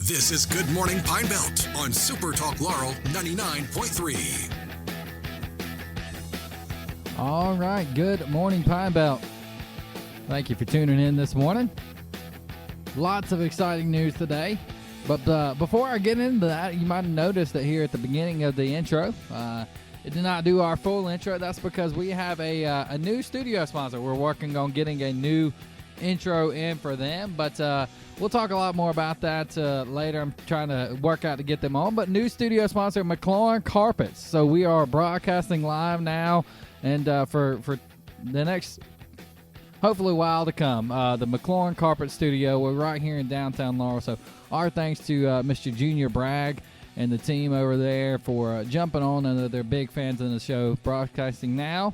This is Good Morning Pine Belt on SuperTalk Laurel 99.3. All right, good morning, Pine Belt. Thank you for tuning in this morning. Lots of exciting news today. But before I get into that, you might have noticed that here at the beginning of the intro, it did not do our full intro. That's because we have a new studio sponsor. We're working on getting a new intro in for them, but we'll talk a lot more about that later. I'm trying to work out to get them on. But new studio sponsor, McLaurin Carpets. So we are broadcasting live now, and for the next, hopefully, while to come, the McLaurin Carpet Studio. We're right here in downtown Laurel. So our thanks to Mr. Junior Bragg and the team over there for jumping on. And they're big fans of the show. Broadcasting now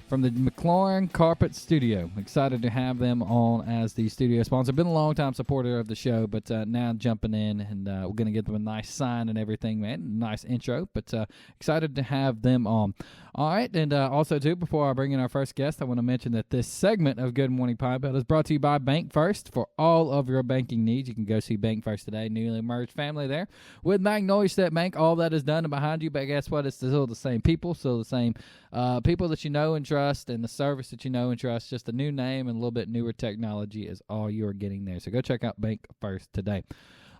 from the McLaurin Carpet Studio. Excited to have them on as the studio sponsor. Been a long-time supporter of the show, but now jumping in, and we're going to get them a nice sign and everything, man. Nice intro, but excited to have them on. All right, and also, too, before I bring in our first guest, I want to mention that this segment of Good Morning Pine Belt is brought to you by Bank First. For all of your banking needs, you can go see Bank First today. Newly merged family there with Magnolia State Bank. All that is done and behind you, but guess what? It's still the same people, still the same people that you know and trust, and the service that you know and trust. Just a new name and a little bit newer technology is all you're getting there. So go check out Bank First today.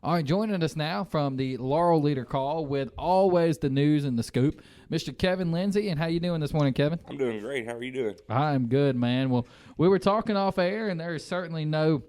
All right, joining us now from the Laurel Leader-Call with always the news and the scoop, Mr. Kevin Lindsey. And how you doing this morning, Kevin? I'm doing great. How are you doing? I'm good, man. Well, we were talking off air, and there is certainly no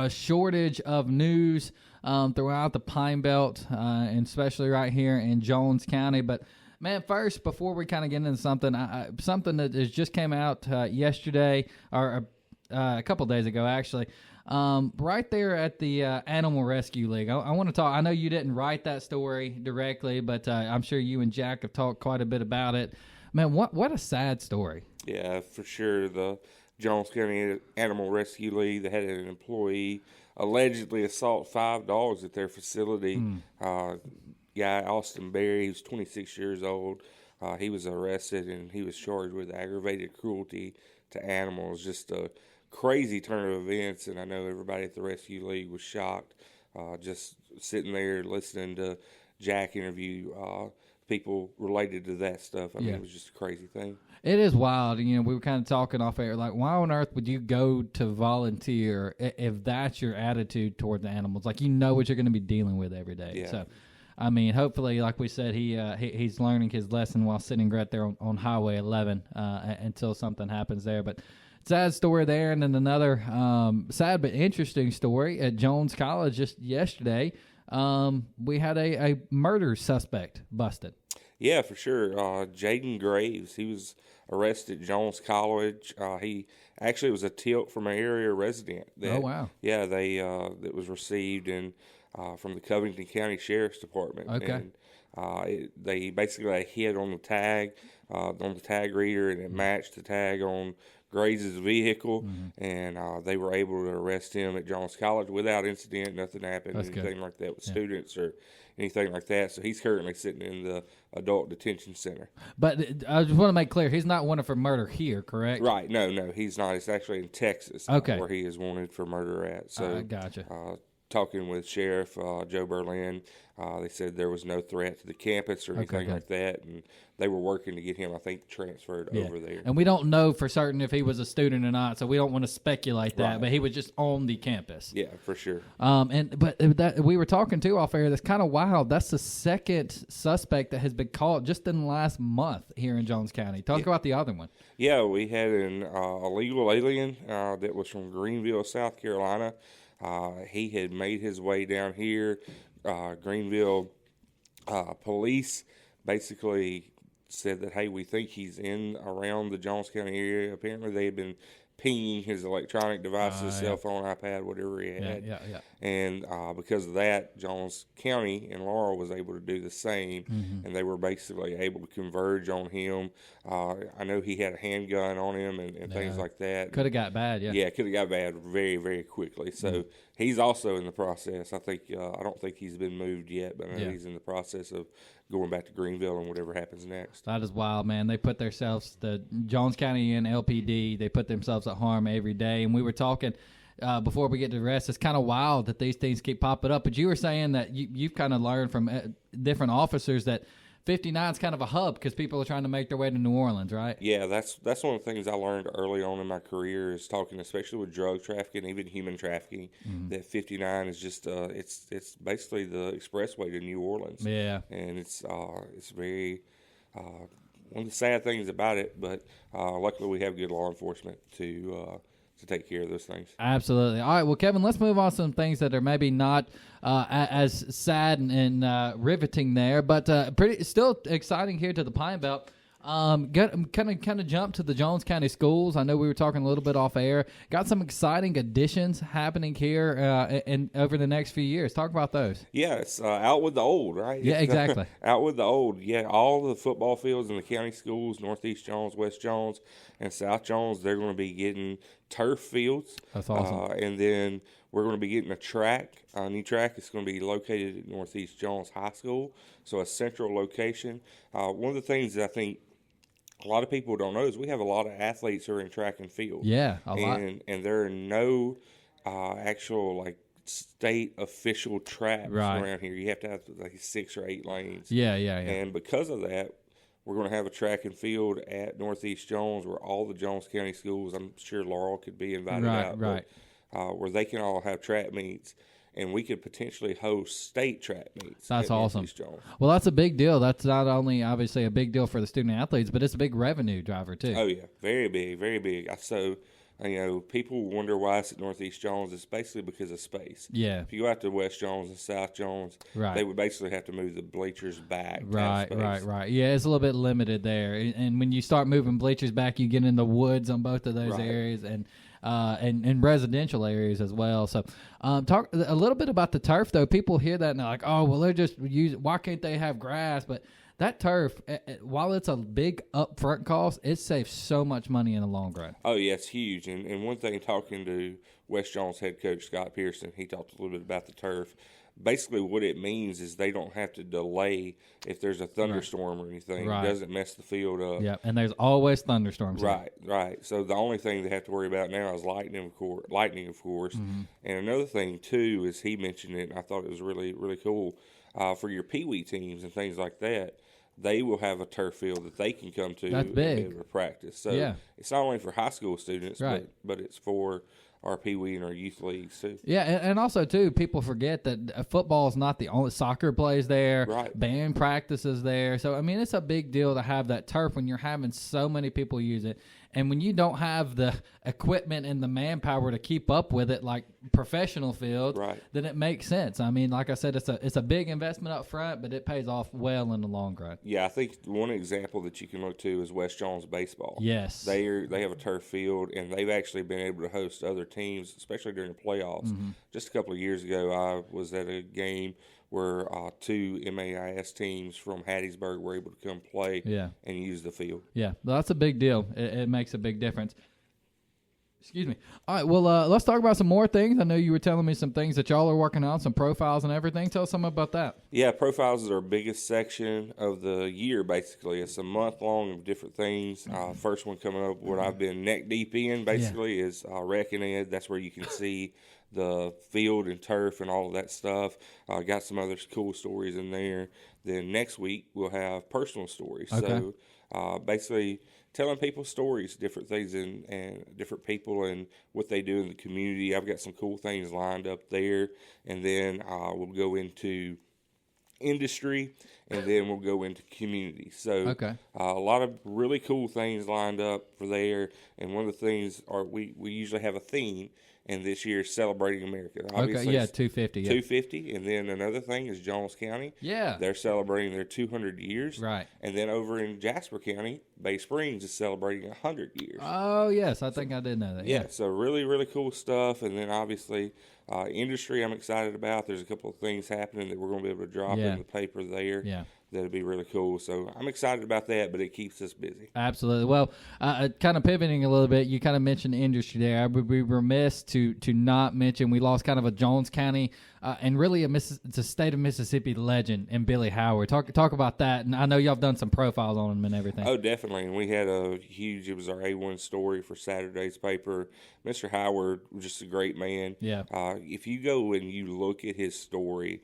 shortage of news throughout the Pine Belt, and especially right here in Jones County. But man, first, before we kind of get into something, something that just came out yesterday, or a couple days ago, actually, right there at the Animal Rescue League. I want to talk. I know you didn't write that story directly, but I'm sure you and Jack have talked quite a bit about it. Man, what a sad story. Yeah, for sure. The Jones County Animal Rescue League, they had an employee allegedly assault 5 dogs at their facility. Guy, Austin Berry, he was 26 years old. He was arrested, and he was charged with aggravated cruelty to animals. Just a crazy turn of events, and I know everybody at the Rescue League was shocked. Just sitting there listening to Jack interview people related to that stuff. I mean, it was just a crazy thing. It is wild. You know, we were kind of talking off air, like, why on earth would you go to volunteer if that's your attitude toward the animals? Like, you know what you're going to be dealing with every day. Yeah. So, I mean, hopefully, like we said, he's learning his lesson while sitting right there on Highway 11 until something happens there. But sad story there. And then another sad but interesting story at Jones College just yesterday. We had a murder suspect busted. Yeah, for sure. Jaden Graves, he was arrested at Jones College. He actually was a tilt from an area resident. Oh, wow. Yeah, that was received from the Covington County Sheriff's Department. Okay. And they basically hit on the tag reader, and it matched the tag on Graves' vehicle, and they were able to arrest him at Jones College without incident. Nothing happened, like that with students or anything like that. So he's currently sitting in the adult detention center. But I just want to make clear, he's not wanted for murder here, correct? Right. No, he's not. It's actually in Texas where he is wanted for murder at. So gotcha. Talking with Sheriff Joe Berlin, they said there was no threat to the campus or anything like that, and they were working to get him, I think, transferred over there. And we don't know for certain if he was a student or not, so we don't want to speculate that, but he was just on the campus. Yeah, for sure. But that we were talking too off air, that's kind of wild. That's the second suspect that has been caught just in the last month here in Jones County. Talk about the other one. Yeah, we had an illegal alien that was from Greenville, South Carolina. He had made his way down here. Greenville police basically said that, hey, we think he's in around the Jones County area. Apparently they had been pinging his electronic devices, cell phone, iPad, whatever he had. And because of that, Jones County and Laurel was able to do the same, and they were basically able to converge on him. I know he had a handgun on him and things like that. Could have got bad, Yeah, could have got bad very, very quickly. So he's also in the process. I don't think he's been moved yet, but I know he's in the process of going back to Greenville and whatever happens next. That is wild, man. They put themselves, the Jones County and LPD, they put themselves at harm every day. And we were talking, before we get to the rest. It's kind of wild that these things keep popping up. But you were saying that you've kind of learned from different officers that 59 is kind of a hub because people are trying to make their way to New Orleans, right? Yeah, that's one of the things I learned early on in my career is talking, especially with drug trafficking, even human trafficking. That 59 is just it's basically the expressway to New Orleans. Yeah, and it's very one of the sad things about it, but luckily we have good law enforcement to take care of those things. Absolutely. All right, well, Kevin, let's move on to some things that are maybe not as sad and riveting there, but still exciting here to the Pine Belt. Kind of jump to the Jones County schools. I know we were talking a little bit off air. Got some exciting additions happening here and over the next few years. Talk about those. Yeah, it's out with the old, right? Yeah, exactly. Out with the old. Yeah, all the football fields in the county schools, Northeast Jones, West Jones, and South Jones, they're going to be getting turf fields. That's awesome. And then we're going to be getting a new track. It's going to be located at Northeast Jones High School, so a central location. One of the things that I think a lot of people don't know is we have a lot of athletes who are in track and field. Yeah, a lot. And there are no actual state official tracks around here. You have to have 6 or 8 lanes. Yeah. And because of that, we're going to have a track and field at Northeast Jones where all the Jones County schools, I'm sure Laurel could be invited out, right. Where they can all have track meets. And we could potentially host state track meets. That's awesome. Well, that's a big deal. That's not only obviously a big deal for the student athletes, but it's a big revenue driver too. Oh yeah, very big, very big. So, people wonder why it's at Northeast Jones. It's basically because of space. Yeah. If you go out to West Jones and South Jones, they would basically have to move the bleachers back. Right. Yeah, it's a little bit limited there. And when you start moving bleachers back, you get in the woods on both of those areas and residential areas as well. So talk a little bit about the turf, though. People hear that and they're like, oh, well, they're just why can't they have grass? But that turf, while it's a big upfront cost, it saves so much money in the long run. Oh, yeah, it's huge. And one thing, talking to West Jones head coach Scott Pearson, he talked a little bit about the turf. Basically, what it means is they don't have to delay if there's a thunderstorm or anything. It doesn't mess the field up. Yeah, and there's always thunderstorms. Right. So the only thing they have to worry about now is lightning, of course. Mm-hmm. And another thing, too, is he mentioned it, and I thought it was really, really cool, for your Pee Wee teams and things like that. They will have a turf field that they can come to and be able to practice. So it's not only for high school students, but it's for our Pee Wee and our youth leagues too. Yeah, and also too, people forget that football is not the only. Soccer plays there, band practices there. So I mean, it's a big deal to have that turf when you're having so many people use it. And when you don't have the equipment and the manpower to keep up with it like professional fields, then it makes sense. I mean, like I said, it's a big investment up front, but it pays off well in the long run. Yeah, I think one example that you can look to is West Jones baseball. Yes. They have a turf field, and they've actually been able to host other teams, especially during the playoffs. Mm-hmm. Just a couple of years ago, I was at a game where 2 MAIS teams from Hattiesburg were able to come play and use the field. Yeah, well, that's a big deal. It makes a big difference. Excuse me. All right, well, let's talk about some more things. I know you were telling me some things that y'all are working on, some profiles and everything. Tell us something about that. Yeah, profiles is our biggest section of the year, basically. It's a month long of different things. First one coming up, what I've been neck deep in, basically, is Rec and Ed. That's where you can see the field and turf and all of that stuff. Got some other cool stories in there. Then next week, we'll have personal stories. Okay. So basically telling people stories, different things and different people and what they do in the community. I've got some cool things lined up there. And then we'll go into industry, and then we'll go into community. So a lot of really cool things lined up for there. And one of the things are we usually have a theme, and this year is Celebrating America. Obviously, 250. 250, and then another thing is Jones County. Yeah. They're celebrating their 200 years. Right. And then over in Jasper County, Bay Springs is celebrating 100 years. Oh, yes. I think I did know that. Yeah, so really, really cool stuff. And then obviously industry I'm excited about. There's a couple of things happening that we're going to be able to drop in the paper there. Yeah. That'll be really cool. So I'm excited about that, but it keeps us busy. Absolutely. Well, kind of pivoting a little bit, you kind of mentioned the industry there. I would be remiss to not mention we lost kind of a Jones County and really it's a state of Mississippi legend in Billy Howard. Talk about that, and I know y'all have done some profiles on him and everything. Oh, definitely, and we had it was our A1 story for Saturday's paper. Mr. Howard was just a great man. Yeah. If you go and you look at his story,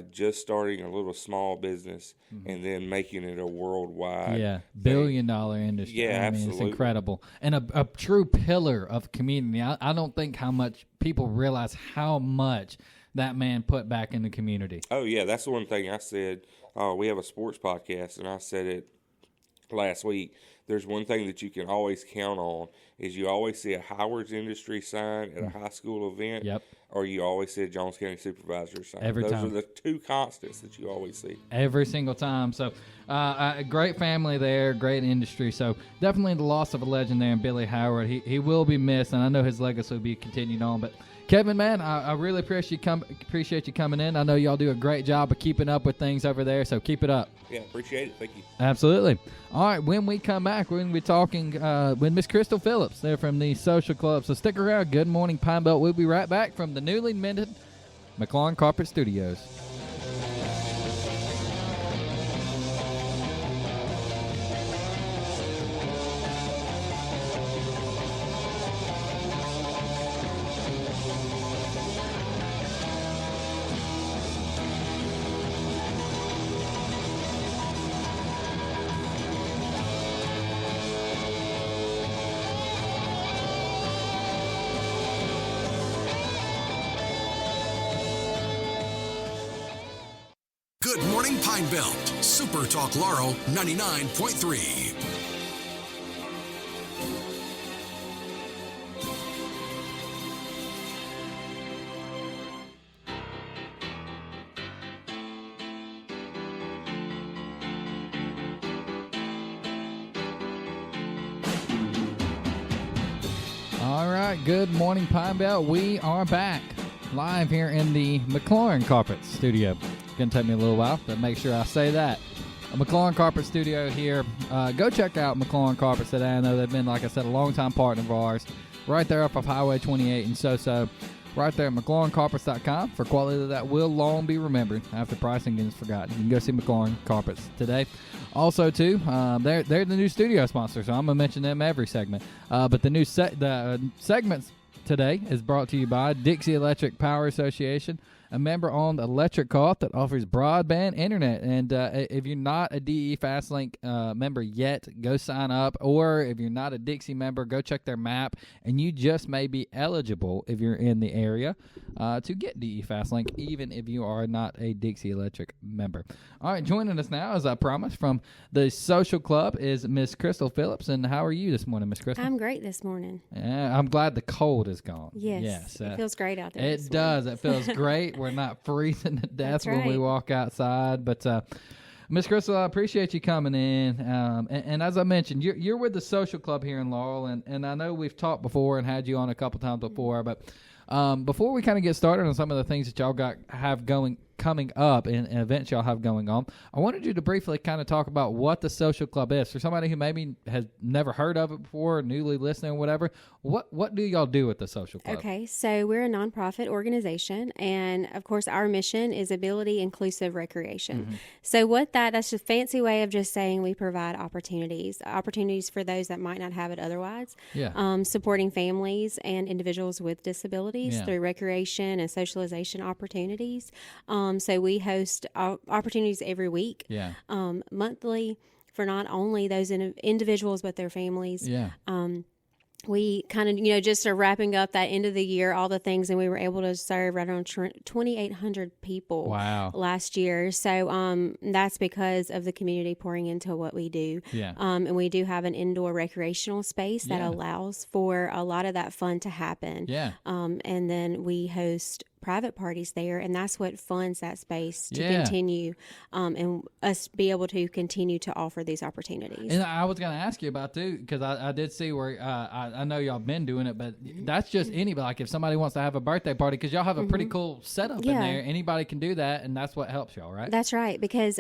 just starting a little small business and then making it a worldwide billion-dollar industry. Yeah, I mean, absolutely. It's incredible. And a true pillar of community. I don't think how much people realize how much that man put back in the community. Oh, yeah, that's the one thing I said. We have a sports podcast, and I said it last week. There's one thing that you can always count on is you always see a Howard's Industry sign at a high school event, or you always see a Jones County Supervisor sign. Those are the two constants that you always see. Every single time. So a great family there, great industry. So definitely the loss of a legend there in Billy Howard. He will be missed, and I know his legacy will be continued on. But Kevin, man, I really appreciate you coming in. I know y'all do a great job of keeping up with things over there, so keep it up. Yeah, appreciate it. Thank you. Absolutely. All right, when we come back, we're going to be talking with Miss Crystal Phillips there from the Social Club. So stick around. Good Morning Pine Belt. We'll be right back from the newly minted McLaurin Carpet Studios. Good Morning Pine Belt, SuperTalk Laurel 99.3. All right, good morning, Pine Belt. We are back live here in the McLaurin Carpet Studio. It's going to take me a little while, but make sure I say that. A McLaurin Carpet Studio here. Go check out McLaurin Carpets today. I know they've been, like I said, a long-time partner of ours. Right there off of Highway 28 in Soso. Right there at McLaurinCarpets.com for quality that will long be remembered after pricing is forgotten. You can go see McLaurin Carpets today. Also, too, they're the new studio sponsor, so I'm going to mention them every segment. But the new segments today is brought to you by Dixie Electric Power Association, a member-owned electric co-op that offers broadband internet. And if you're not a DE Fastlink member yet, go sign up. Or if you're not a Dixie member, go check their map. And you just may be eligible, if you're in the area, to get DE Fastlink, even if you are not a Dixie Electric member. All right, joining us now, as I promised, from the Social Club is Miss Crystal Phillips. And how are you this morning, Miss Crystal? I'm great this morning. Yeah, I'm glad the cold is gone. Yes, it feels great out there. It does. It feels great. We're not freezing to death when we walk outside. But Miss Crystal, I appreciate you coming in. And as I mentioned, you're with the Social Club here in Laurel, and I know we've talked before and had you on a couple times before. But before we kind of get started on some of the things that y'all have coming up and events y'all have going on, I wanted you to briefly kind of talk about what the Social Club is. For somebody who maybe has never heard of it before, newly listening or whatever, what do y'all do at the Social Club? Okay, so we're a nonprofit organization, and of course our mission is ability inclusive recreation. Mm-hmm. So that's a fancy way of just saying we provide opportunities for those that might not have it otherwise. Yeah. Supporting families and individuals with disabilities through recreation and socialization opportunities. So we host opportunities every week, monthly, for not only those individuals but their families. Yeah. We kind of, just are wrapping up that end of the year, all the things, and we were able to serve right around 2,800 people last year. So that's because of the community pouring into what we do. Yeah. And we do have an indoor recreational space that allows for a lot of that fun to happen. Yeah. And then we host private parties there, and that's what funds that space to continue and us be able to continue to offer these opportunities. And I was going to ask you about too, because I did see where I know y'all been doing it, but that's just anybody. Like if somebody wants to have a birthday party, because y'all have a pretty cool setup in there, anybody can do that, and that's what helps y'all, right? That's right, because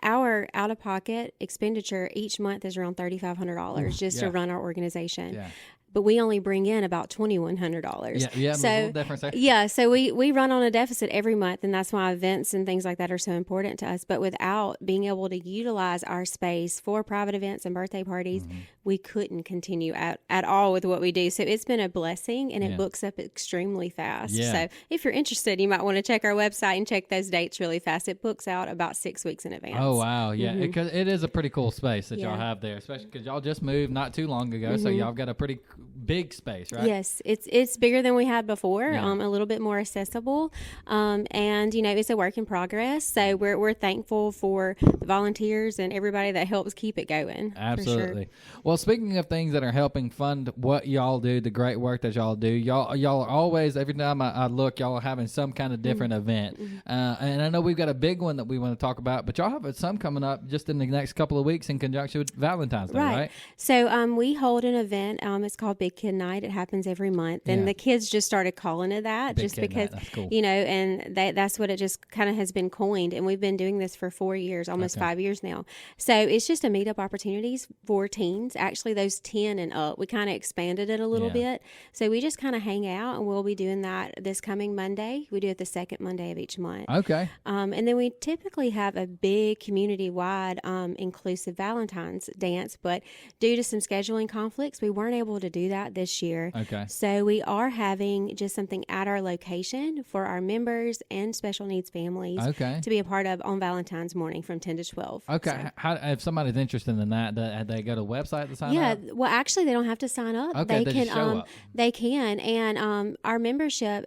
our out-of-pocket expenditure each month is around $3,500 just to run our organization. Yeah. but we only bring in about $2,100. Yeah, so a little difference there. Yeah, so we run on a deficit every month, and that's why events and things like that are so important to us. But without being able to utilize our space for private events and birthday parties, we couldn't continue at all with what we do. So it's been a blessing, and it books up extremely fast. Yeah. So if you're interested, you might want to check our website and check those dates really fast. It books out about 6 weeks in advance. Oh, wow. Yeah, because it is a pretty cool space that y'all have there, especially because y'all just moved not too long ago, so y'all got a pretty big space, right? Yes, it's bigger than we had before, a little bit more accessible, and it's a work in progress. So we're thankful for the volunteers and everybody that helps keep it going. Absolutely. For sure. Well, speaking of things that are helping fund what y'all do, the great work that y'all do, y'all are always, every time I look, y'all are having some kind of different event, and I know we've got a big one that we want to talk about, but y'all have some coming up just in the next couple of weeks in conjunction with Valentine's Day, right? So we hold an event. It's called Big Kid Night. It happens every month, and the kids just started calling it that Big just Kid because Night. That's cool. And that's what it just kind of has been coined, and we've been doing this for 4 years, almost 5 years now. So it's just a meetup opportunities for teens. Actually, those 10 and up, we kind of expanded it a little bit. So we just kind of hang out, and we'll be doing that this coming Monday. We do it the second Monday of each month. Okay. And then we typically have a big community-wide inclusive Valentine's dance, but due to some scheduling conflicts, we weren't able to do that this year. Okay. So we are having just something at our location for our members and special needs families to be a part of on Valentine's morning from 10 to 12. Okay. So. How, if somebody's interested in that, they go to a website to sign up? Yeah. Well, actually, they don't have to sign up. Okay, they can can. show up. They can, and our membership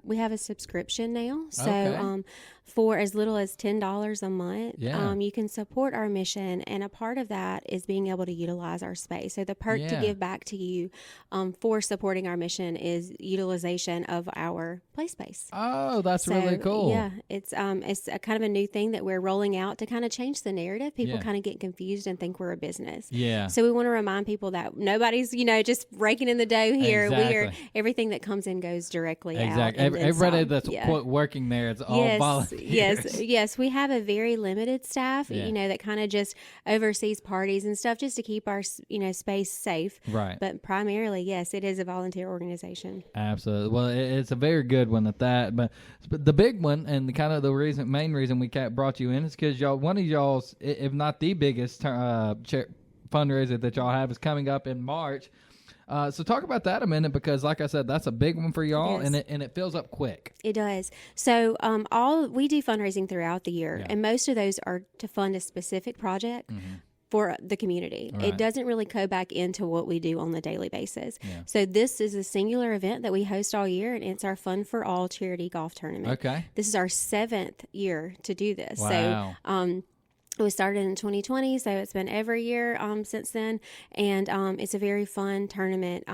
we have a subscription now. So for as little as $10 a month, you can support our mission, and a part of that is being able to utilize our space. So the perk to give back to you for supporting our mission is utilization of our play space. Oh, that's really cool. Yeah, it's a kind of a new thing that we're rolling out to kind of change the narrative. People kind of get confused and think we're a business. Yeah. So we want to remind people that nobody's just raking in the dough here. Exactly. We are everything that comes in goes directly out. Exactly. Everybody that's working there, it's all volunteers. Yes. We have a very limited staff, that kind of just oversees parties and stuff just to keep our, space safe. Right. But primarily, yes, it is a volunteer organization. Absolutely. Well, it's a very good one at that. But the big one and the main reason we brought you in is because one of y'all's, if not the biggest fundraiser that y'all have is coming up in March. So talk about that a minute, because like I said, that's a big one for y'all, and it fills up quick. It does. So we do fundraising throughout the year, and most of those are to fund a specific project for the community. Right. It doesn't really go back into what we do on the daily basis. Yeah. So this is a singular event that we host all year, and it's our Fun for All charity golf tournament. Okay. This is our 7th year to do this. Wow. So we started in 2020, so it's been every year since then, and it's a very fun tournament.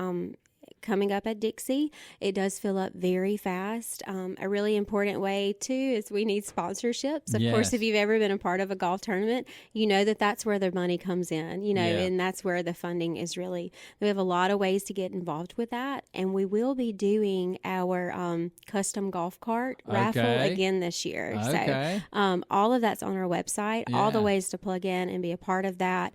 Coming up at Dixie, it does fill up very fast. A really important way too is we need sponsorships. Of course, if you've ever been a part of a golf tournament, you know that's where the money comes in. And that's where the funding is really. We have a lot of ways to get involved with that, and we will be doing our custom golf cart raffle again this year. Okay. So all of that's on our website. All the ways to plug in and be a part of that.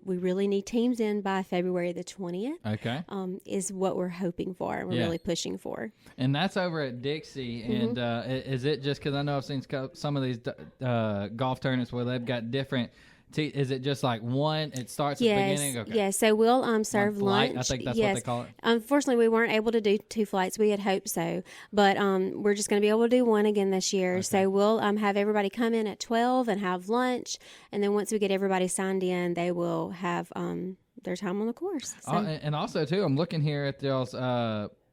We really need teams in by February the 20th. Okay. Is what we're hoping for and we're really pushing for. And that's over at Dixie. And is it just because I know I've seen some of these golf tournaments where they've got different is it just like one? It starts at the beginning? Okay. Yes. So we'll serve lunch. I think that's what they call it. Unfortunately, we weren't able to do 2 flights. We had hoped so. But we're just going to be able to do one again this year. Okay. So we'll have everybody come in at 12 and have lunch. And then once we get everybody signed in, they will have their time on the course. So. And also, too, I'm looking here at y'all's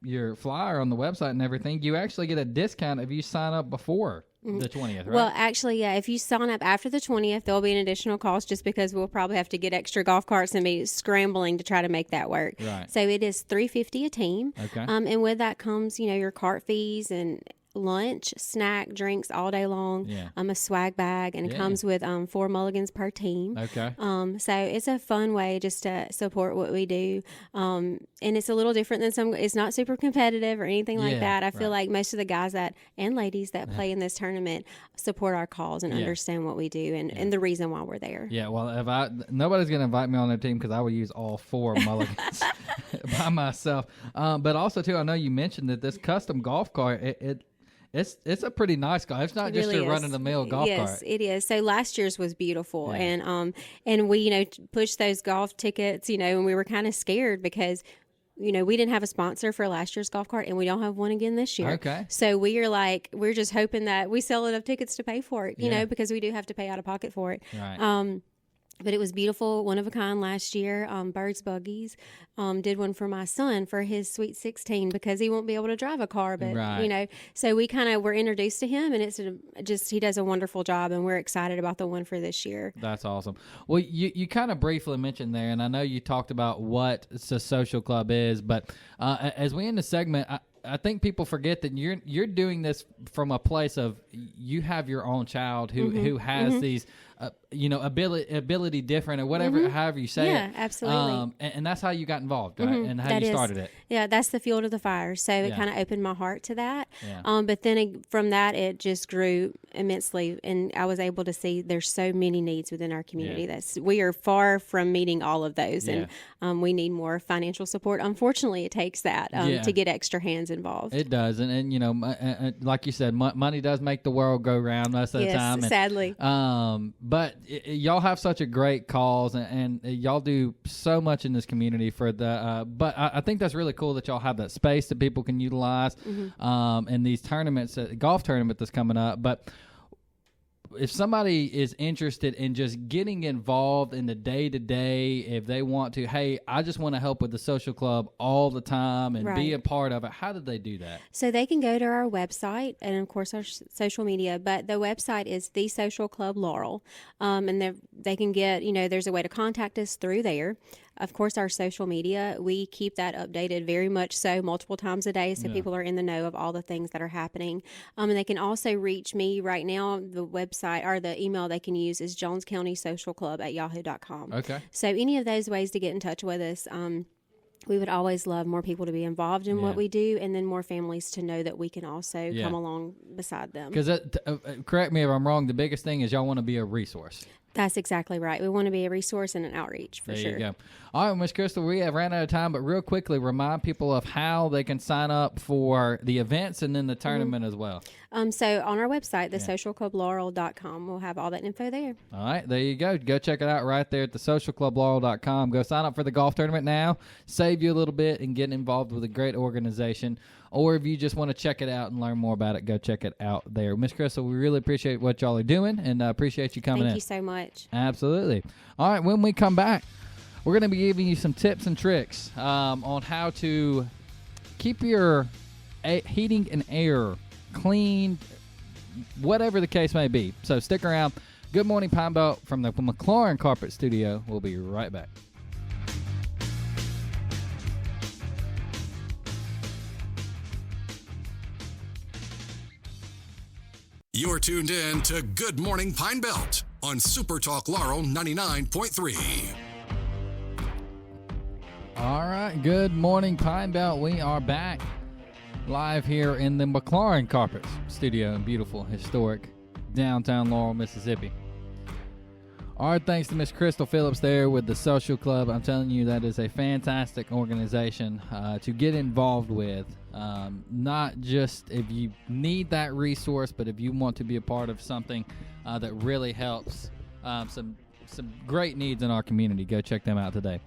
your flyer on the website and everything. You actually get a discount if you sign up before the 20th, right? Well, actually, if you sign up after the 20th, there'll be an additional cost just because we'll probably have to get extra golf carts and be scrambling to try to make that work. Right. So it is $350 a team. Okay. And with that comes, your cart fees and lunch, snack, drinks all day long. Yeah. A swag bag, and it comes with 4 mulligans per team. Okay. So it's a fun way just to support what we do. And it's a little different than some. It's not super competitive or anything like that. I feel like most of the guys and ladies that play in this tournament support our cause and understand what we do and the reason why we're there. Yeah. Well, nobody's going to invite me on their team because I would use all 4 mulligans by myself. But also too, I know you mentioned that this custom golf cart, it's a pretty nice car. It's not just your run-of-the-mill golf cart. Yes, it is. So last year's was beautiful, and we pushed those golf tickets, and we were kind of scared because we didn't have a sponsor for last year's golf cart, and we don't have one again this year. Okay. So we're just hoping that we sell enough tickets to pay for it, because we do have to pay out of pocket for it. Right. But it was beautiful, one of a kind last year. Birds Buggies did one for my son for his Sweet 16 because he won't be able to drive a car. But, so we kind of were introduced to him, and it's he does a wonderful job, and we're excited about the one for this year. That's awesome. Well, you kind of briefly mentioned there, and I know you talked about what the social club is, but as we end the segment, I think people forget that you're doing this from a place of you have your own child who has these ability different or whatever, however you say it. Yeah, absolutely. And that's how you got involved, right? And how you started it. Yeah, that's the fuel to the fire. So it kind of opened my heart to that. Yeah. But then from that, it just grew immensely, and I was able to see there's so many needs within our community. We are far from meeting all of those, and we need more financial support. Unfortunately, it takes that to get extra hands involved. It does, and like you said, money does make the world go round most of the time. Yes, sadly. But y'all have such a great cause, and y'all do so much in this community for the. But I think that's really cool that y'all have that space that people can utilize, and these tournaments, golf tournament that's coming up. But if somebody is interested in just getting involved in the day-to-day, if they want to, hey, I just want to help with the social club all the time and be a part of it, how do they do that? So they can go to our website and, of course, our social media, but the website is The Social Club Laurel, and they can get, there's a way to contact us through there. Of course, our social media, we keep that updated very much so multiple times a day, so people are in the know of all the things that are happening. And they can also reach me right now. The website or the email they can use is jonescountysocialclub@yahoo.com. Okay. So any of those ways to get in touch with us, we would always love more people to be involved in what we do, and then more families to know that we can also come along beside them. Because, correct me if I'm wrong, the biggest thing is y'all want to be a resource. That's exactly right. We want to be a resource and an outreach for sure. There you go. All right, Ms. Crystal, we have ran out of time, but real quickly, remind people of how they can sign up for the events and then the tournament as well. So on our website, thesocialclublaurel.com, we'll have all that info there. All right, there you go. Go check it out right there at thesocialclublaurel.com. Go sign up for the golf tournament now. Save you a little bit and get involved with a great organization. Or if you just want to check it out and learn more about it, go check it out there. Ms. Crystal, we really appreciate what y'all are doing, and appreciate you coming in. Thank you so much. Absolutely. All right, when we come back, we're going to be giving you some tips and tricks on how to keep your heating and air clean, whatever the case may be. So stick around. Good morning, Pine Belt from the McLaurin Carpet Studio. We'll be right back. You're tuned in to Good Morning Pine Belt on SuperTalk Laurel 99.3. All right, good morning, Pine Belt. We are back live here in the McLaurin Carpets Studio in beautiful, historic downtown Laurel, Mississippi. All right, thanks to Miss Crystal Phillips there with the Social Club. I'm telling you, that is a fantastic organization to get involved with. Not just if you need that resource, but if you want to be a part of something that really helps some great needs in our community. Go check them out today.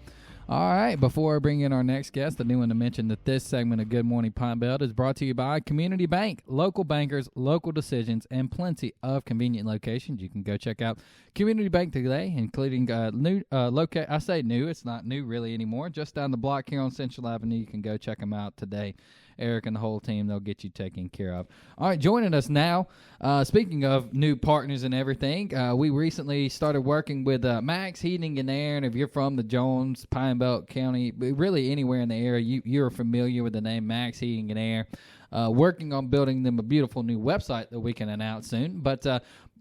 All right, before I bring in our next guest, I do want to mention that this segment of Good Morning Pine Belt is brought to you by Community Bank. Local bankers, local decisions, and plenty of convenient locations. You can go check out Community Bank today, including new I say new, it's not new really anymore. Just down the block here on Central Avenue. You can go check them out today. Eric and the whole team, they'll get you taken care of. All right, joining us now, speaking of new partners and everything, we recently started working with Max Heating and Air, and if you're from the Jones, Pine Belt County, really anywhere in the area, you're familiar with the name Max Heating and Air. working on building them a beautiful new website that we can announce soon. But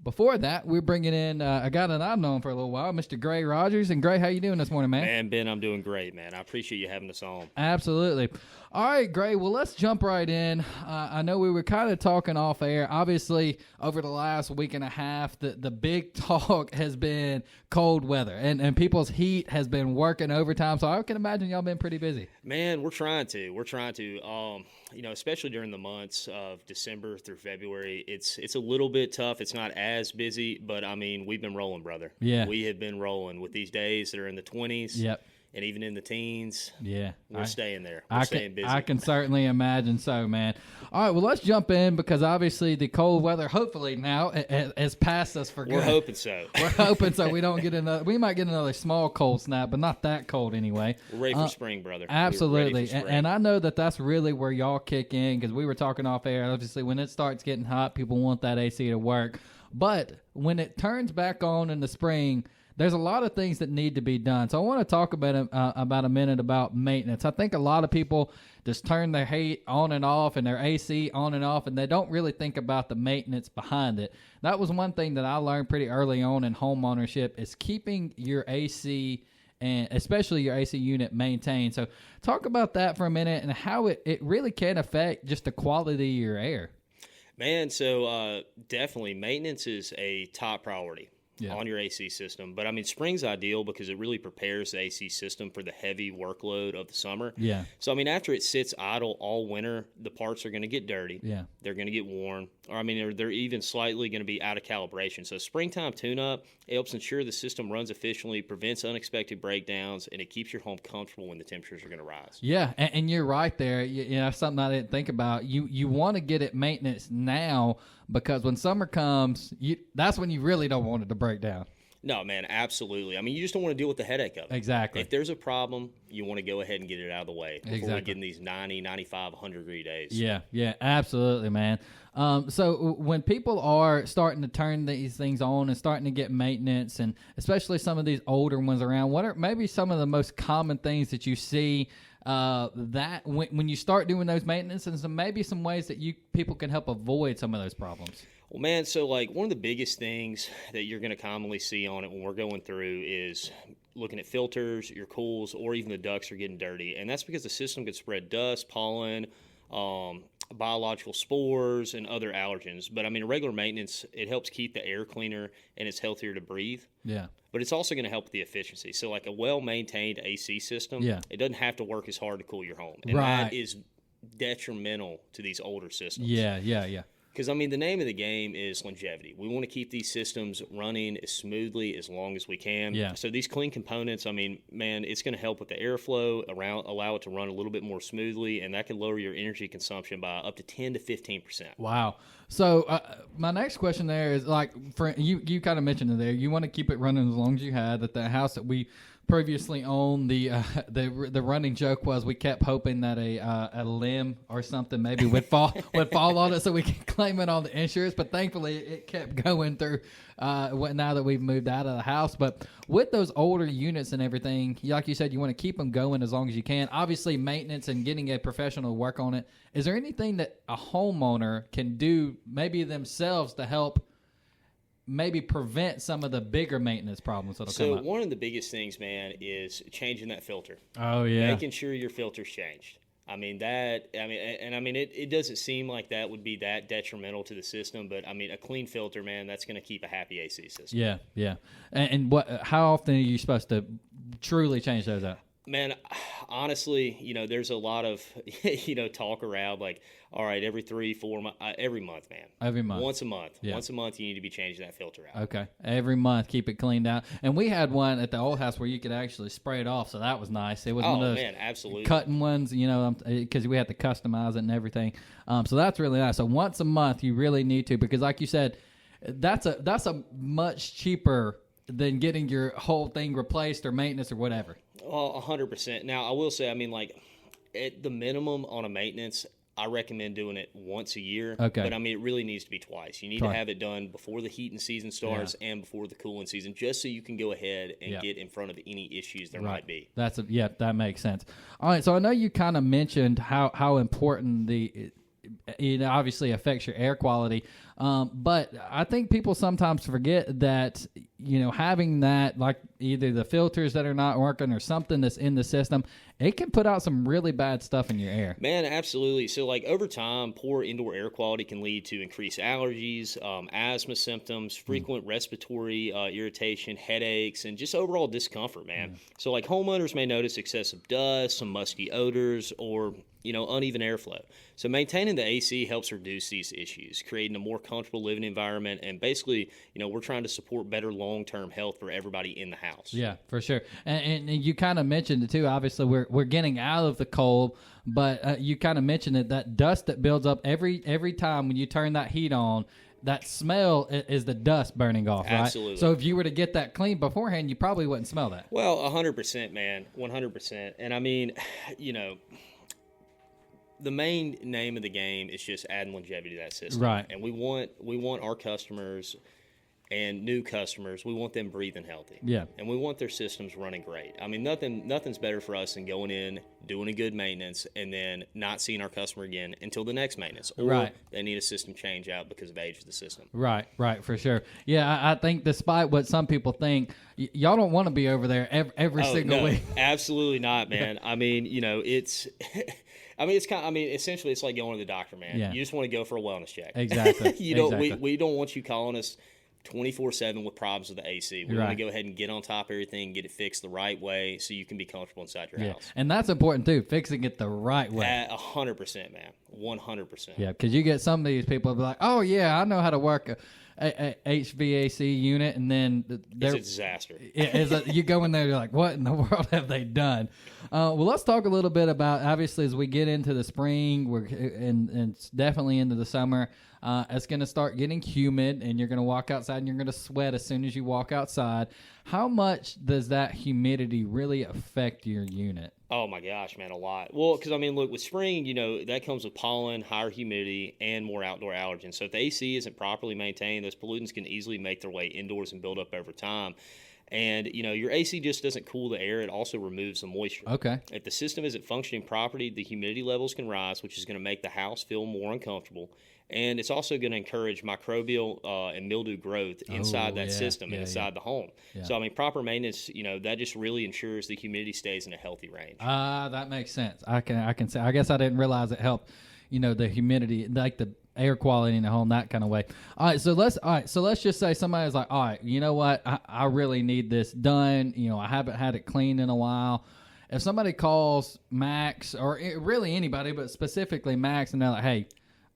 before that, we're bringing in a guy that I've known for a little while, Mr. Gray Rogers. And Gray, how you doing this morning, man? Man, Ben, I'm doing great, man. I appreciate you having us on. Absolutely. All right, Gray, well, let's jump right in. I know we were kind of talking off air. Obviously, over the last week and a half, the big talk has been cold weather, and people's heat has been working overtime, so I can imagine y'all been pretty busy. Man, we're trying to. Especially during the months of December through February, it's a little bit tough. It's not as busy, but, I mean, we've been rolling, brother. Yeah. We have been rolling with these days that are in the 20s. Yep. And even in the teens, yeah, we're staying there. We're staying busy. I can certainly imagine so, man. All right, well, let's jump in because obviously the cold weather, hopefully now, has passed us for good. We're hoping so. We're hoping so. We don't get another. We might get another small cold snap, but not that cold anyway. We're ready for spring, brother. Absolutely, and I know that's really where y'all kick in because we were talking off air. Obviously, when it starts getting hot, people want that AC to work. But when it turns back on in the spring, there's a lot of things that need to be done. So I want to talk about a minute about maintenance. I think a lot of people just turn their heat on and off and their AC on and off, and they don't really think about the maintenance behind it. That was one thing that I learned pretty early on in home ownership is keeping your AC and especially your AC unit maintained. So talk about that for a minute and how it really can affect just the quality of your air. Man, so definitely maintenance is a top priority. On your AC system. But, I mean, spring's ideal because it really prepares the AC system for the heavy workload of the summer. Yeah. So, I mean, after it sits idle all winter, the parts are going to get dirty. Yeah. They're going to get worn. Or, I mean, they're even slightly going to be out of calibration. So, springtime tune-up, it helps ensure the system runs efficiently, prevents unexpected breakdowns, and it keeps your home comfortable when the temperatures are going to rise. Yeah, and you're right there. You know, something I didn't think about. You want to get it maintenance now because when summer comes, that's when you really don't want it to break down. No, man, absolutely. I mean, you just don't want to deal with the headache of it. Exactly. If there's a problem, you want to go ahead and get it out of the way before we get in these 90, 95, 100-degree days. Yeah, absolutely, man. So when people are starting to turn these things on and starting to get maintenance, and especially some of these older ones around, what are maybe some of the most common things that you see that when you start doing those maintenance, and maybe some ways that people can help avoid some of those problems? Well, man, so like one of the biggest things that you're going to commonly see on it when we're going through is looking at filters, your cools, or even the ducts are getting dirty. And that's because the system could spread dust, pollen, biological spores, and other allergens. But, I mean, regular maintenance, it helps keep the air cleaner and it's healthier to breathe. Yeah. But it's also going to help with the efficiency. So, like a well-maintained AC system, it doesn't have to work as hard to cool your home. And that is detrimental to these older systems. Yeah. Because, I mean, the name of the game is longevity. We want to keep these systems running as smoothly as long as we can. Yeah. So these clean components, I mean, man, it's going to help with the airflow, allow it to run a little bit more smoothly, and that can lower your energy consumption by up to 10 to 15%. Wow. So my next question there is, like, for you kind of mentioned it there. You want to keep it running as long as you had. That the house that we previously owned, the running joke was we kept hoping that a limb or something maybe would fall on it so we could claim it on the insurance. But thankfully, it kept going through now that we've moved out of the house. But with those older units and everything, like you said, you want to keep them going as long as you can. Obviously, maintenance and getting a professional to work on it. Is there anything that a homeowner can do maybe themselves to help maybe prevent some of the bigger maintenance problems that'll come up? So one of the biggest things, man, is changing that filter. Oh, yeah. Making sure your filter's changed. It doesn't seem like that would be that detrimental to the system, but I mean, a clean filter, man, that's going to keep a happy AC system. Yeah. And how often are you supposed to truly change those out? Man, honestly, there's a lot of, talk around like, all right, every 3-4 months, every month, man. Every month. Once a month. Yeah. Once a month, you need to be changing that filter out. Okay. Every month, keep it cleaned out. And we had one at the old house where you could actually spray it off, so that was nice. It was one of those absolutely. cutting ones, because we had to customize it and everything. So that's really nice. So once a month, you really need to, because like you said, that's a much cheaper than getting your whole thing replaced or maintenance or whatever. Well, 100%. Now, I will say, I mean, like, at the minimum on a maintenance, I recommend doing it once a year. Okay. But, I mean, it really needs to be twice. You need to have it done before the heating season starts and before the cooling season, just so you can go ahead and get in front of any issues there might be. That makes sense. All right, so I know you kind of mentioned how important it obviously affects your air quality. But I think people sometimes forget that, having that, like either the filters that are not working or something that's in the system, it can put out some really bad stuff in your air. Man, absolutely. So, like, over time, poor indoor air quality can lead to increased allergies, asthma symptoms, frequent respiratory irritation, headaches, and just overall discomfort, man. So, like, homeowners may notice excessive dust, some musky odors, or uneven airflow. So maintaining the AC helps reduce these issues, creating a more comfortable living environment, and basically, we're trying to support better long-term health for everybody in the house. Yeah, for sure. And you kind of mentioned it too. Obviously, we're getting out of the cold, but you kind of mentioned it, that dust that builds up every time when you turn that heat on. That smell is the dust burning off, right? Absolutely. So if you were to get that clean beforehand, you probably wouldn't smell that. Well, 100%, man, 100%. And I mean, the main name of the game is just adding longevity to that system. Right. And we want our customers and new customers, we want them breathing healthy. Yeah. And we want their systems running great. I mean, nothing's better for us than going in, doing a good maintenance, and then not seeing our customer again until the next maintenance. Or they need a system change out because of age of the system. Right, for sure. Yeah, I think despite what some people think, y'all don't want to be over there every single week. Absolutely not, man. I mean, it's... essentially, it's like going to the doctor, man. Yeah. You just want to go for a wellness check. Exactly. We don't want you calling us 24/7 with problems with the AC. We want to go ahead and get on top of everything, get it fixed the right way, so you can be comfortable inside your house. And that's important too, fixing it the right way. 100%, man. 100%. Yeah, because you get some of these people be like, "Oh yeah, I know how to work a HVAC unit," and then it's a disaster. You go in there, you're like, "What in the world have they done?" Well, let's talk a little bit about, obviously, as we get into the spring, and it's definitely into the summer. It's going to start getting humid, and you're going to walk outside, and you're going to sweat as soon as you walk outside. How much does that humidity really affect your unit? Oh, my gosh, man, a lot. Well, because, look, with spring, that comes with pollen, higher humidity, and more outdoor allergens. So if the AC isn't properly maintained, those pollutants can easily make their way indoors and build up over time. And, your AC just doesn't cool the air. It also removes the moisture. Okay. If the system isn't functioning properly, the humidity levels can rise, which is going to make the house feel more uncomfortable. And it's also going to encourage microbial and mildew growth inside that system and inside the home. Yeah. So, proper maintenance, that just really ensures the humidity stays in a healthy range. That makes sense. I can say, I guess I didn't realize it helped, the humidity, like the air quality in the home, that kind of way. All right, so let's just say somebody's like, all right, you know what? I really need this done. I haven't had it cleaned in a while. If somebody calls Max, or really anybody, but specifically Max, and they're like, hey,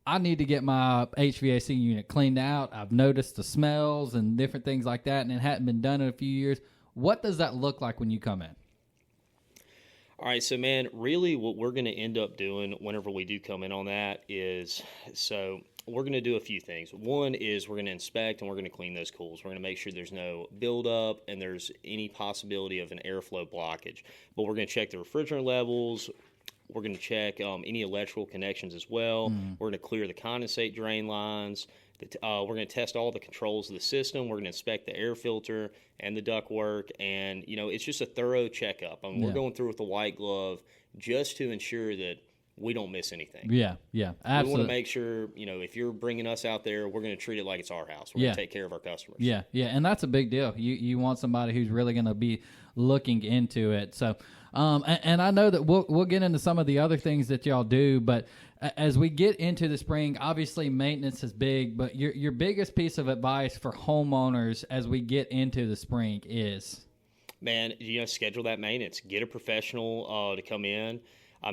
I need to get my HVAC unit cleaned out. I've noticed the smells and different things like that, and it hadn't been done in a few years. What does that look like when you come in? All right, so, man, really what we're going to end up doing whenever we do come in on that is, so we're going to do a few things. One is we're going to inspect and we're going to clean those cools. We're going to make sure there's no buildup and there's any possibility of an airflow blockage. But we're going to check the refrigerant levels. We're going to check any electrical connections as well. We're going to clear the condensate drain lines. We're going to test all the controls of the system. We're going to inspect the air filter and the ductwork. And, it's just a thorough checkup. We're going through with the white glove just to ensure that we don't miss anything. Yeah, absolutely. We want to make sure, if you're bringing us out there, we're going to treat it like it's our house. We're going to take care of our customers. Yeah, and that's a big deal. You want somebody who's really going to be looking into it. So, and I know that we'll get into some of the other things that y'all do, but as we get into the spring, obviously maintenance is big, but your biggest piece of advice for homeowners as we get into the spring is? Man, schedule that maintenance. Get a professional to come in.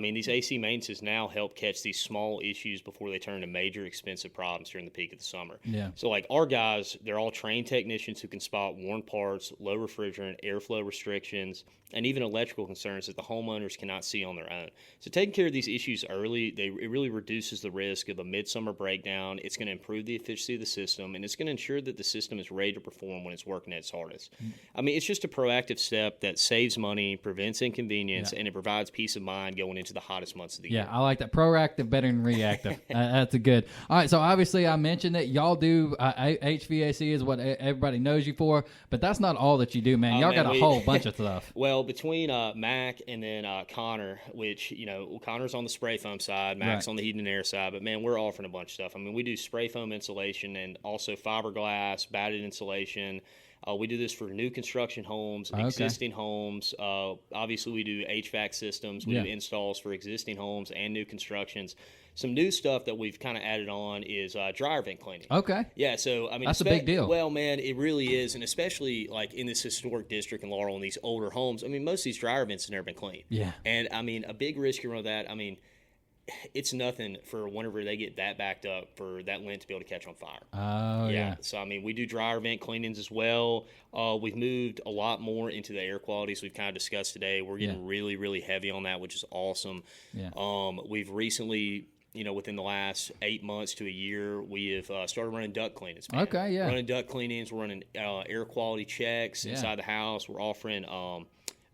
These AC maintenances now help catch these small issues before they turn into major expensive problems during the peak of the summer. Yeah. So, like, our guys, they're all trained technicians who can spot worn parts, low refrigerant, airflow restrictions, and even electrical concerns that the homeowners cannot see on their own. So taking care of these issues early, it really reduces the risk of a midsummer breakdown. It's going to improve the efficiency of the system, and it's going to ensure that the system is ready to perform when it's working at its hardest. It's just a proactive step that saves money, prevents inconvenience, and it provides peace of mind going into the hottest months of the year. Yeah, I like that. Proactive better than reactive. That's a good. All right, so obviously I mentioned that y'all do HVAC is what everybody knows you for, but that's not all that you do, man. Y'all got a whole bunch of stuff. Well, between Mac and then Connor, which, Connor's on the spray foam side, Mac's on the heating and air side, but, man, we're offering a bunch of stuff. I mean, we do spray foam insulation and also fiberglass, batted insulation. We do this for new construction homes, existing homes. Obviously, we do HVAC systems. We do installs for existing homes and new constructions. Some new stuff that we've kind of added on is dryer vent cleaning. Okay. Yeah, so, I mean, that's a big deal. Well, man, it really is, and especially, like, in this historic district in Laurel and these older homes, I mean, most of these dryer vents have never been cleaned. Yeah. And, I mean, a big risk around that, I mean, it's nothing for whenever they get that backed up for that lint to be able to catch on fire. Oh, yeah. So, I mean, we do dryer vent cleanings as well. We've moved a lot more into the air quality, as we've kind of discussed today. We're getting really, really heavy on that, which is awesome. Yeah. We've recently, within the last 8 months to a year, we have started running duct cleanings. Man. Okay, yeah. Running duct cleanings. We're running air quality checks inside the house. We're offering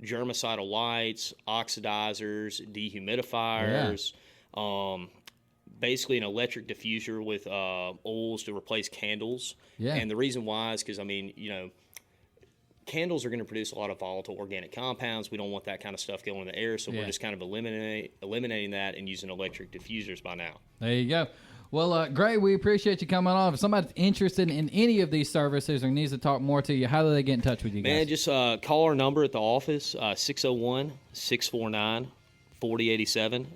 germicidal lights, oxidizers, dehumidifiers. Yeah. Basically an electric diffuser with oils to replace candles. Yeah. And the reason why is because, I mean, candles are going to produce a lot of volatile organic compounds. We don't want that kind of stuff going in the air, so we're just kind of eliminating that and using electric diffusers by now. There you go. Well, Gray, we appreciate you coming on. If somebody's interested in any of these services or needs to talk more to you, how do they get in touch with you guys? Man, just call our number at the office, 601-649-4087.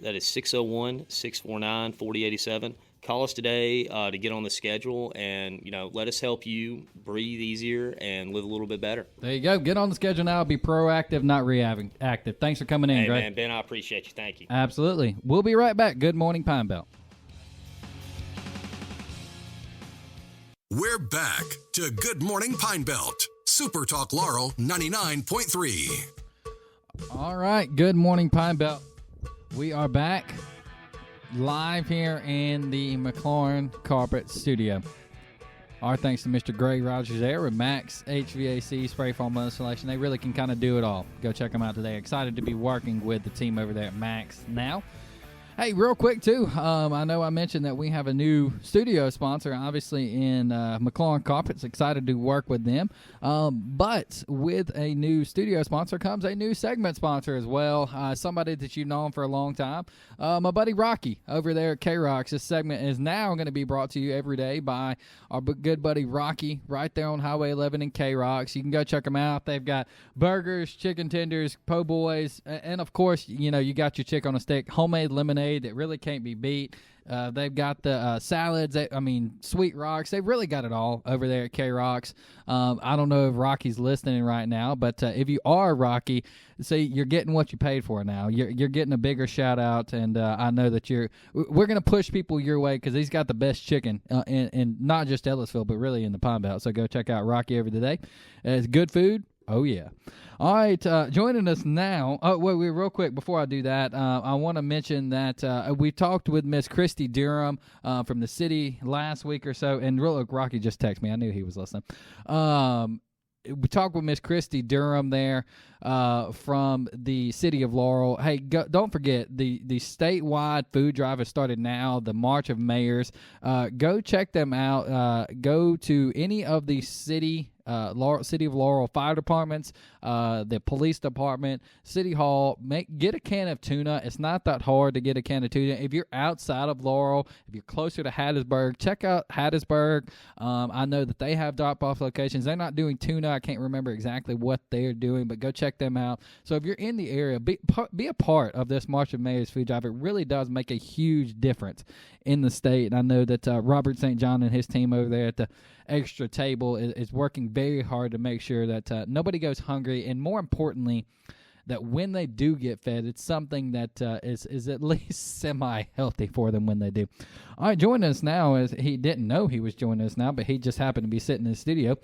That is 601-649-4087. Call us today to get on the schedule and, let us help you breathe easier and live a little bit better. There you go. Get on the schedule now. Be proactive, not reactive. Thanks for coming in, Hey, Gray. man, Ben, I appreciate you. Thank you. Absolutely. We'll be right back. Good morning, Pine Belt. We're back to Good Morning Pine Belt. SuperTalk Laurel 99.3. All right. Good morning, Pine Belt. We are back live here in the McLaurin Carpet Studio. Our thanks to Mr. Gray Rogers there with Max HVAC spray foam installation. They really can kind of do it all. Go check them out today. Excited to be working with the team over there at Max now. Hey, real quick, too, I know I mentioned that we have a new studio sponsor, obviously, in McLaurin Carpets. Excited to work with them. But with a new studio sponsor comes a new segment sponsor as well, somebody that you've known for a long time. My buddy Rocky over there at K-Rocks. This segment is now going to be brought to you every day by our good buddy Rocky right there on Highway 11 in K-Rocks. You can go check them out. They've got burgers, chicken tenders, po' boys, and, of course, you got your chick on a stick, homemade lemonade that really can't be beat. They've got the salads, sweet rocks. They've really got it all over there at K-Rocks. I don't know if Rocky's listening right now, but if you are Rocky, see, you're getting what you paid for now. You're getting a bigger shout-out, and I know that we're going to push people your way because he's got the best chicken in not just Ellisville, but really in the Pine Belt. So go check out Rocky over today. It's good food. Oh, yeah. All right, joining us now. Oh, wait, real quick, before I do that, I want to mention that we talked with Miss Christy Durham from the city last week or so. And look, Rocky just texted me. I knew he was listening. We talked with Miss Christy Durham there from the city of Laurel. Hey, don't forget, the statewide food drive has started now, the March of Mayors. Go check them out. Go to any of the city of Laurel fire departments, the police department, city hall. Get a can of tuna. It's not that hard to get a can of tuna. If you're outside of Laurel, if you're closer to Hattiesburg, check out Hattiesburg. I know that they have drop-off locations. They're not doing tuna. I can't remember exactly what they're doing, but go check them out. So if you're in the area, be a part of this March of Mayors food drive. It really does make a huge difference in the state. And I know that Robert St. John and his team over there at the Extra Table is working very hard to make sure that nobody goes hungry, and more importantly, that when they do get fed, it's something that is at least semi-healthy for them when they do. All right, joining us now, is he didn't know he was joining us now, but he just happened to be sitting in the studio,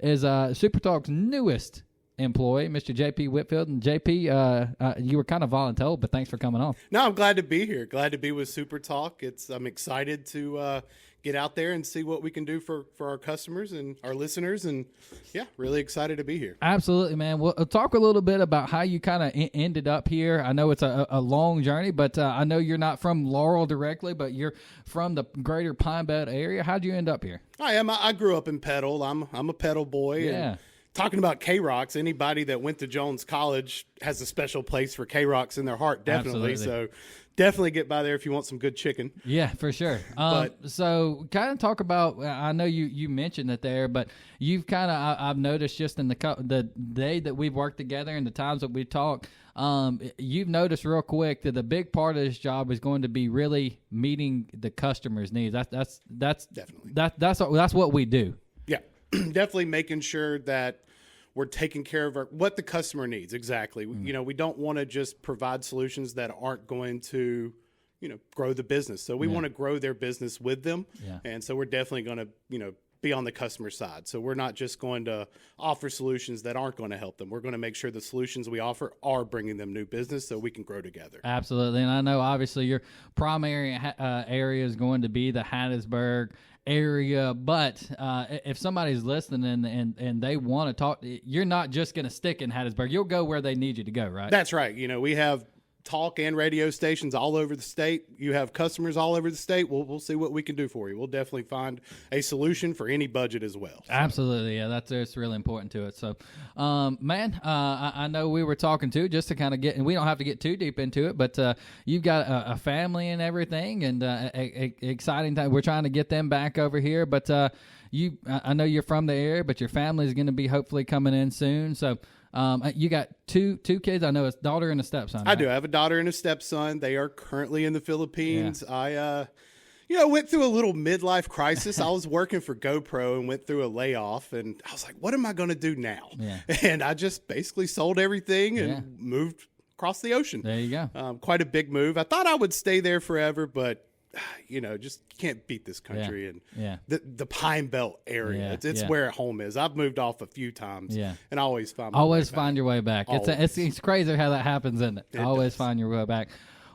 is SuperTalk's newest employee, Mr. JP Whitfield. And JP, you were kind of voluntold, but thanks for coming on. No, I'm glad to be here. Glad to be with SuperTalk. I'm excited to get out there and see what we can do for our customers and our listeners. And yeah, really excited to be here. Absolutely, man. We'll talk a little bit about how you kind of ended up here. I know it's a long journey, but I know you're not from Laurel directly, but you're from the greater Pine Belt area. How'd you end up here? I am. I grew up in Petal. I'm a Petal boy. Yeah. And talking about K-Rocks, anybody that went to Jones College has a special place for K-Rocks in their heart, definitely. Absolutely. So definitely get by there if you want some good chicken. Yeah, for sure. So kind of talk about, I know you mentioned it there, but you've kind of, I've noticed just in the day that we've worked together and the times that we talked, you've noticed real quick that the big part of this job is going to be really meeting the customer's needs. That's Definitely. That's what we do. Yeah, definitely making sure that we're taking care of what the customer needs. Exactly. We don't want to just provide solutions that aren't going to, grow the business. So we want to grow their business with them. Yeah. And so we're definitely going to, be on the customer side. So we're not just going to offer solutions that aren't going to help them. We're going to make sure the solutions we offer are bringing them new business so we can grow together. Absolutely. And I know obviously your primary area is going to be the Hattiesburg area, but if somebody's listening and they want to talk, you're not just going to stick in Hattiesburg. You'll go where they need you to go, right? That's right. We have talk and radio stations all over the state. You have customers all over the state. We'll see what we can do for you. We'll definitely find a solution for any budget as well. So. Absolutely. Yeah, that's really important to it. So, I know we were talking too, just to kind of and we don't have to get too deep into it, but you've got a family and everything, and exciting time. We're trying to get them back over here, but I know you're from the area, but your family is going to be hopefully coming in soon. So, you got two kids. I know it's daughter and a stepson. Right? I do. I have a daughter and a stepson. They are currently in the Philippines. Yeah. I went through a little midlife crisis. I was working for GoPro and went through a layoff, and I was like, what am I going to do now? Yeah. And I just basically sold everything and moved across the ocean. There you go. Quite a big move. I thought I would stay there forever, but just can't beat this country and the Pine Belt area. It's where home is. I've moved off a few times and I always find your way back. It's crazy how that happens, isn't it? Always find your way back.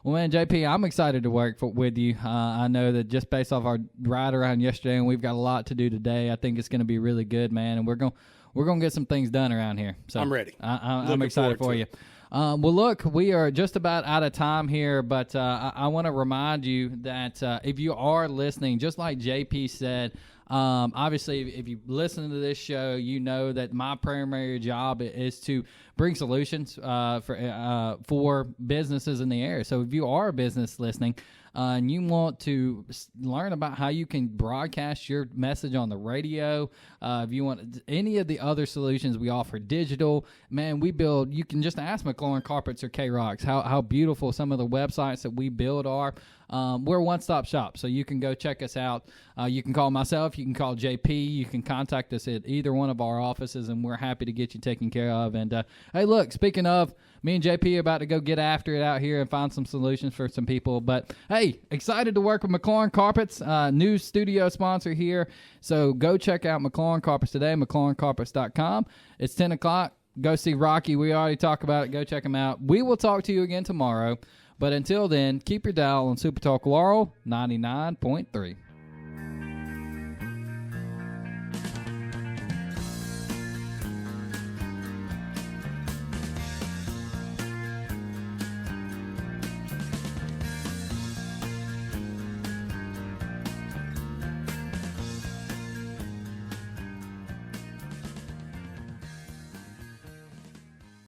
Well, man, JP, I'm excited to work with you. I know that just based off our ride around yesterday, and we've got a lot to do today. I think it's going to be really good, man, and we're going to get some things done around here. So I'm ready. I'm excited for you. Well, look, we are just about out of time here, but I want to remind you that if you are listening, just like JP said, obviously, if you listen to this show, you know that my primary job is to bring solutions for businesses in the area. So if you are a business listening, and you want to learn about how you can broadcast your message on the radio, if you want any of the other solutions we offer, digital, man, you can just ask McLaurin Carpets or K-Rocks how beautiful some of the websites that we build are. We're a one-stop shop, so you can go check us out. You can call myself, you can call JP, you can contact us at either one of our offices, and we're happy to get you taken care of. And hey, look, speaking of, me and JP are about to go get after it out here and find some solutions for some people. But hey, excited to work with McLaurin Carpets, new studio sponsor here. So go check out McLaurin Carpets today, McLaurinCarpets.com. It's 10 o'clock. Go see Rocky. We already talked about it. Go check him out. We will talk to you again tomorrow. But until then, keep your dial on SuperTalk Laurel 99.3.